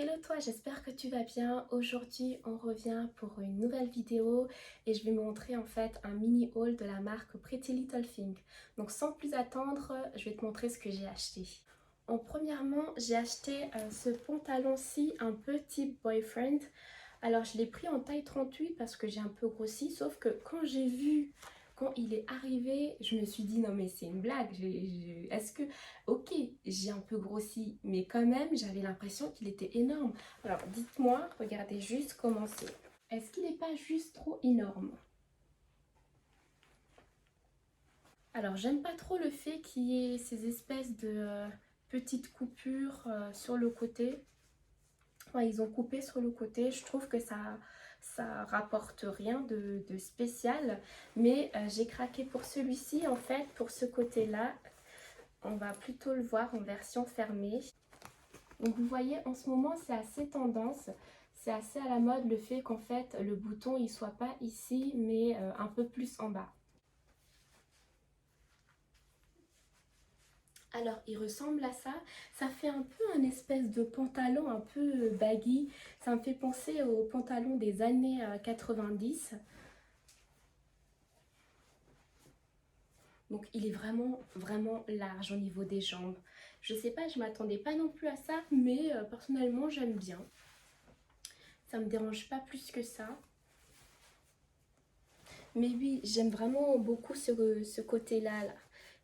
Hello toi, j'espère que tu vas bien. Aujourd'hui, on revient pour une nouvelle vidéo et je vais montrer en fait un mini haul de la marque Pretty Little Thing. Donc sans plus attendre, je vais te montrer ce que j'ai acheté. Premièrement, j'ai acheté ce pantalon-ci un peu type boyfriend. Alors je l'ai pris en taille 38 parce que j'ai un peu grossi, sauf que quand il est arrivé, je me suis dit non mais c'est une blague, est-ce que... Ok, j'ai un peu grossi, mais quand même j'avais l'impression qu'il était énorme. Alors dites-moi, regardez juste comment c'est. Est-ce qu'il n'est pas juste trop énorme? Alors j'aime pas trop le fait qu'il y ait ces espèces de petites coupures sur le côté. Ouais, ils ont coupé sur le côté, je trouve que ça rapporte rien de spécial, mais j'ai craqué pour celui-ci en fait, pour ce côté-là. On va plutôt le voir en version fermée. Donc vous voyez, en ce moment c'est assez tendance, c'est assez à la mode le fait qu'en fait le bouton il soit pas ici mais un peu plus en bas. Alors il ressemble à ça fait un peu un espèce de pantalon un peu baggy, ça me fait penser aux pantalons des années 90. Donc il est vraiment large au niveau des jambes. Je sais pas, je m'attendais pas non plus à ça, mais personnellement j'aime bien. Ça me dérange pas plus que ça. Mais oui, j'aime vraiment beaucoup ce côté-là, là.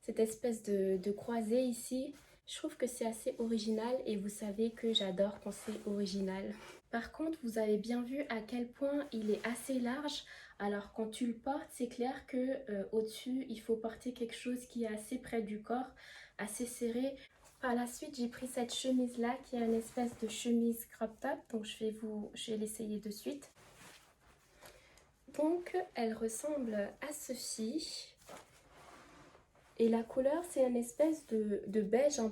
Cette espèce de croisée ici. Je trouve que c'est assez original et vous savez que j'adore quand c'est original. Par contre, vous avez bien vu à quel point il est assez large. Alors quand tu le portes, c'est clair que au-dessus, il faut porter quelque chose qui est assez près du corps, assez serré. Par la suite, j'ai pris cette chemise-là qui est une espèce de chemise crop top. Donc je vais l'essayer de suite. Donc elle ressemble à ceci. Et la couleur, c'est une espèce de beige un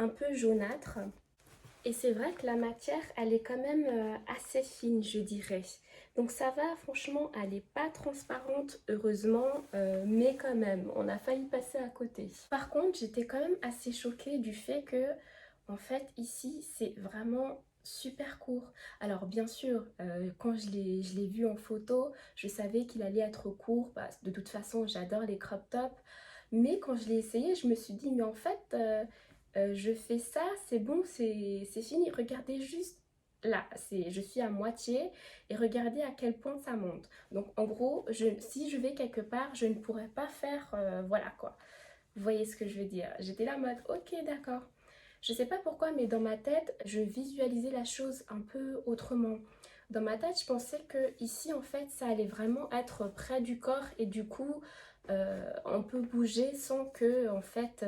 peu jaunâtre. Et c'est vrai que la matière, elle est quand même assez fine, je dirais. Donc ça va, franchement, elle n'est pas transparente, heureusement, mais quand même, on a failli passer à côté. Par contre, j'étais quand même assez choquée du fait que, en fait, ici, c'est vraiment super court. Alors bien sûr, quand je l'ai vu en photo, je savais qu'il allait être court. Bah, de toute façon, j'adore les crop tops. Mais quand je l'ai essayé, je me suis dit, mais en fait... je fais ça, c'est bon, c'est fini. Regardez juste là, je suis à moitié et regardez à quel point ça monte. Donc en gros, si je vais quelque part, je ne pourrais pas faire, voilà quoi. Vous voyez ce que je veux dire? J'étais là en mode, ok d'accord. Je sais pas pourquoi, mais dans ma tête, je visualisais la chose un peu autrement. Dans ma tête, je pensais que ici, en fait, ça allait vraiment être près du corps et du coup, on peut bouger sans que, en fait,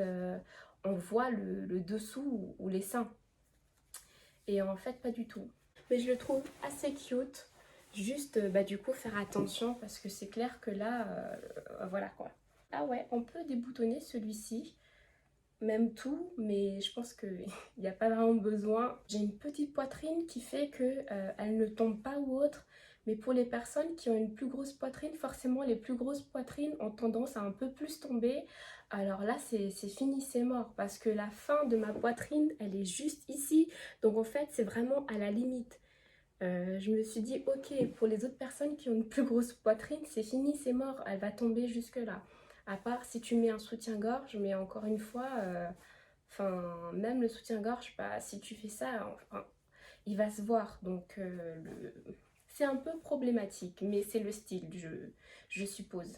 on voit le dessous ou les seins. Et en fait, pas du tout. Mais je le trouve assez cute. Juste, bah, du coup, faire attention parce que c'est clair que là, voilà quoi. Ah ouais, on peut déboutonner celui-ci, même tout, mais je pense qu'il n'y a pas vraiment besoin. J'ai une petite poitrine qui fait que elle ne tombe pas ou autre, mais pour les personnes qui ont une plus grosse poitrine, forcément les plus grosses poitrines ont tendance à un peu plus tomber. Alors là, c'est fini, c'est mort, parce que la fin de ma poitrine, elle est juste ici, donc en fait, c'est vraiment à la limite. Je me suis dit, ok, pour les autres personnes qui ont une plus grosse poitrine, c'est fini, c'est mort, elle va tomber jusque là. À part si tu mets un soutien-gorge, mais encore une fois, enfin, même le soutien-gorge, bah, si tu fais ça, enfin, il va se voir. Donc, c'est un peu problématique, mais c'est le style, je suppose.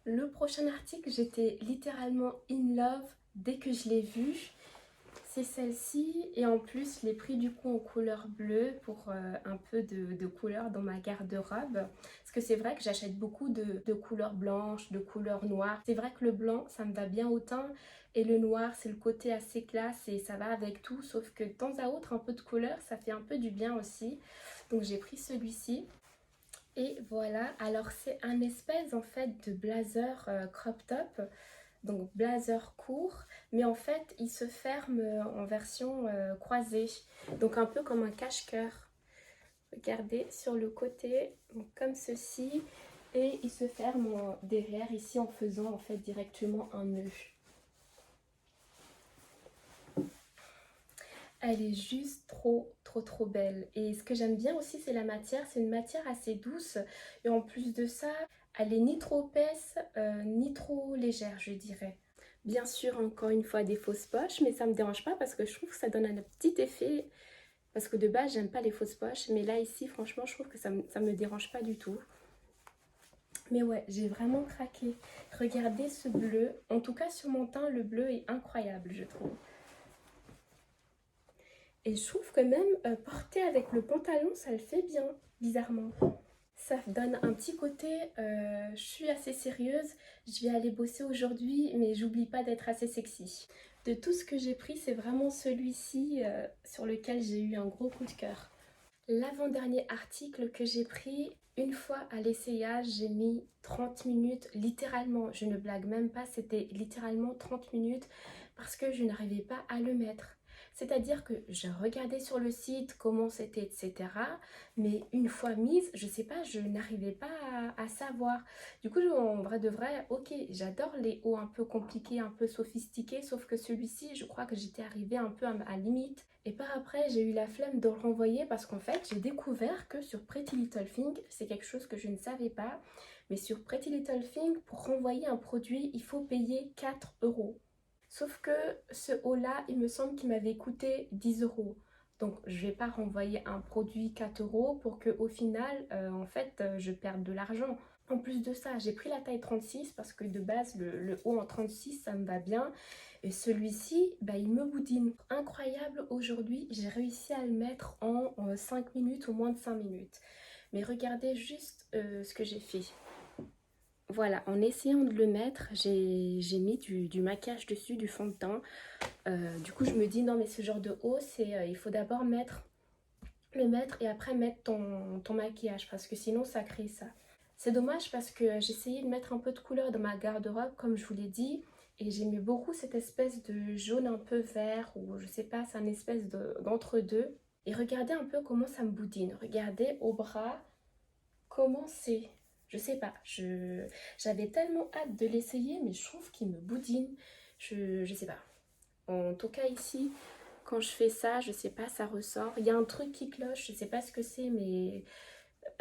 Le prochain article, j'étais littéralement in love dès que je l'ai vu. C'est celle-ci et en plus je l'ai pris du coup en couleur bleue pour un peu de couleur dans ma garde-robe. Parce que c'est vrai que j'achète beaucoup de couleurs blanches, de couleurs noires. C'est vrai que le blanc ça me va bien au teint et le noir c'est le côté assez classe et ça va avec tout. Sauf que de temps à autre un peu de couleur ça fait un peu du bien aussi. Donc j'ai pris celui-ci. Et voilà, alors c'est un espèce en fait de blazer crop top, donc blazer court, mais en fait il se ferme en version croisée, donc un peu comme un cache-cœur. Regardez sur le côté, donc comme ceci, et il se ferme derrière ici en faisant en fait directement un nœud. Elle est juste trop belle. Et ce que j'aime bien aussi, c'est la matière. C'est une matière assez douce. Et en plus de ça, elle est ni trop épaisse, ni trop légère, je dirais. Bien sûr, encore une fois, des fausses poches, mais ça me dérange pas parce que je trouve que ça donne un petit effet. Parce que de base, j'aime pas les fausses poches. Mais là, ici, franchement, je trouve que ça me dérange pas du tout. Mais ouais, j'ai vraiment craqué. Regardez ce bleu. En tout cas, sur mon teint, le bleu est incroyable, je trouve. Et je trouve que même porter avec le pantalon, ça le fait bien, bizarrement. Ça donne un petit côté, je suis assez sérieuse, je vais aller bosser aujourd'hui, mais j'oublie pas d'être assez sexy. De tout ce que j'ai pris, c'est vraiment celui-ci sur lequel j'ai eu un gros coup de cœur. L'avant-dernier article que j'ai pris, une fois à l'essayage, j'ai mis 30 minutes, littéralement, je ne blague même pas, c'était littéralement 30 minutes parce que je n'arrivais pas à le mettre. C'est-à-dire que je regardais sur le site comment c'était, etc. Mais une fois mise, je sais pas, je n'arrivais pas à savoir. Du coup, en vrai de vrai, ok, j'adore les hauts un peu compliqués, un peu sophistiqués, sauf que celui-ci, je crois que j'étais arrivée un peu à limite. Et par après, j'ai eu la flemme de le renvoyer parce qu'en fait, j'ai découvert que sur Pretty Little Thing, c'est quelque chose que je ne savais pas, mais sur Pretty Little Thing, pour renvoyer un produit, il faut payer 4 euros. Sauf que ce haut-là, il me semble qu'il m'avait coûté 10 euros. Donc, je ne vais pas renvoyer un produit 4 euros pour qu'au final, en fait, je perde de l'argent. En plus de ça, j'ai pris la taille 36 parce que de base, le haut en 36, ça me va bien. Et celui-ci, bah, il me boudine. Incroyable, aujourd'hui, j'ai réussi à le mettre en 5 minutes ou moins de 5 minutes. Mais regardez juste ce que j'ai fait. Voilà, en essayant de le mettre, j'ai mis du maquillage dessus, du fond de teint. Du coup, je me dis, non, mais ce genre de haut, il faut d'abord le mettre et après mettre ton maquillage parce que sinon, ça crée ça. C'est dommage parce que j'essayais de mettre un peu de couleur dans ma garde-robe, comme je vous l'ai dit. Et j'aimais beaucoup cette espèce de jaune un peu vert ou je sais pas, c'est un espèce d'entre-deux. Et regardez un peu comment ça me boudine. Regardez au bras comment c'est. Je sais pas, j'avais tellement hâte de l'essayer, mais je trouve qu'il me boudine. Je sais pas. En tout cas ici, quand je fais ça, je sais pas, ça ressort. Il y a un truc qui cloche, je sais pas ce que c'est, mais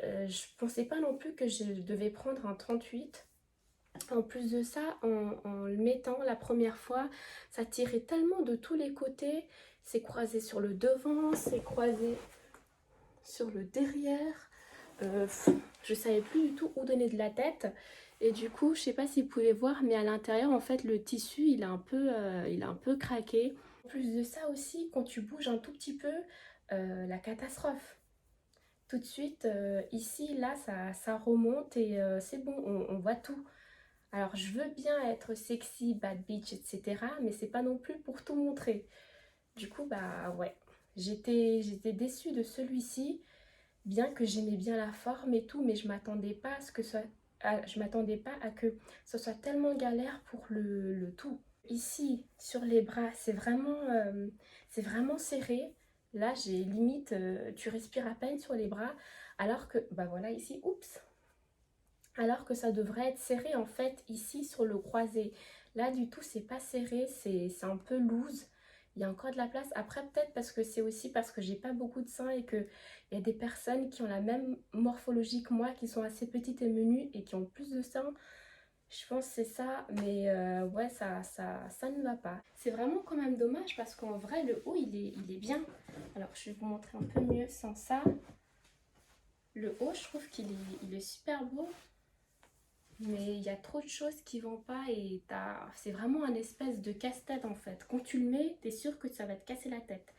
je pensais pas non plus que je devais prendre un 38. En plus de ça, en le mettant la première fois, ça tirait tellement de tous les côtés. C'est croisé sur le devant, c'est croisé sur le derrière. Je savais plus du tout où donner de la tête. Et du coup, je sais pas si vous pouvez voir, mais à l'intérieur, en fait, le tissu, il a un peu craqué. En plus de ça aussi, quand tu bouges un tout petit peu, la catastrophe. Tout de suite, ici, là, ça remonte et c'est bon, on voit tout. Alors, je veux bien être sexy, bad bitch, etc. Mais c'est pas non plus pour tout montrer. Du coup, bah ouais, j'étais déçue de celui-ci, bien que j'aimais bien la forme et tout, mais je m'attendais pas à ce que ça, je m'attendais pas à que ce soit tellement galère pour le tout. Ici, sur les bras, c'est vraiment serré. Là, j'ai limite, tu respires à peine sur les bras, alors que, bah voilà, ici, oups, alors que ça devrait être serré en fait ici sur le croisé. Là du tout c'est pas serré, c'est un peu loose. Il y a encore de la place. Après peut-être parce que c'est aussi parce que j'ai pas beaucoup de seins et que il y a des personnes qui ont la même morphologie que moi, qui sont assez petites et menues et qui ont plus de seins. Je pense que c'est ça, mais ouais ça ne va pas. C'est vraiment quand même dommage parce qu'en vrai le haut il est bien. Alors je vais vous montrer un peu mieux sans ça. Le haut je trouve il est super beau. Mais il y a trop de choses qui vont pas et c'est vraiment un espèce de casse-tête en fait. Quand tu le mets, t'es sûr que ça va te casser la tête.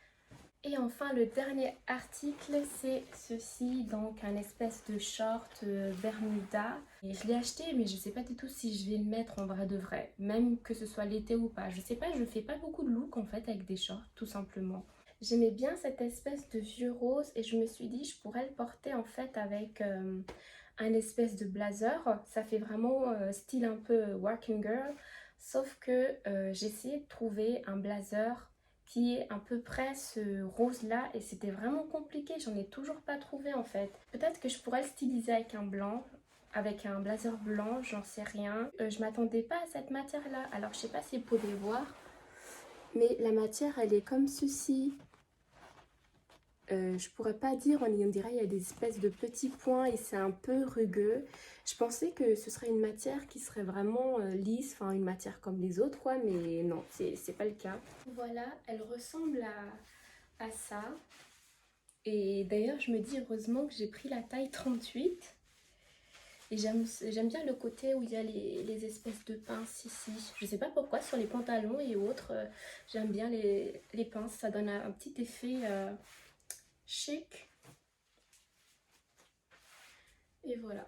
Et enfin, le dernier article, c'est ceci, donc un espèce de short Bermuda. Et je l'ai acheté, mais je sais pas du tout si je vais le mettre en vrai de vrai, même que ce soit l'été ou pas. Je sais pas, je fais pas beaucoup de look en fait avec des shorts, tout simplement. J'aimais bien cette espèce de vieux rose et je me suis dit je pourrais le porter en fait avec un espèce de blazer. Ça fait vraiment style un peu working girl, sauf que j'ai essayé de trouver un blazer qui est à peu près ce rose là et c'était vraiment compliqué, j'en ai toujours pas trouvé en fait. Peut-être que je pourrais le styliser avec un blanc, avec un blazer blanc, j'en sais rien. Je m'attendais pas à cette matière là, alors je sais pas si vous pouvez voir, mais la matière elle est comme ceci. Je pourrais pas dire, on dirait il y a des espèces de petits points et c'est un peu rugueux. Je pensais que ce serait une matière qui serait vraiment lisse, enfin une matière comme les autres quoi, mais non, c'est pas le cas. Voilà, elle ressemble à ça. Et d'ailleurs, je me dis heureusement que j'ai pris la taille 38. Et j'aime bien le côté où il y a les espèces de pinces ici. Je sais pas pourquoi, sur les pantalons et autres, j'aime bien les pinces. Ça donne un petit effet chic. Et voilà.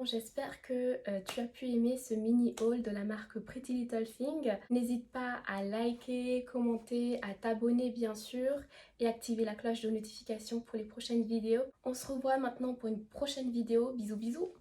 J'espère que tu as pu aimer ce mini haul de la marque Pretty Little Thing. N'hésite pas à liker, commenter, à t'abonner bien sûr et activer la cloche de notification pour les prochaines vidéos. On se revoit maintenant pour une prochaine vidéo. Bisous bisous!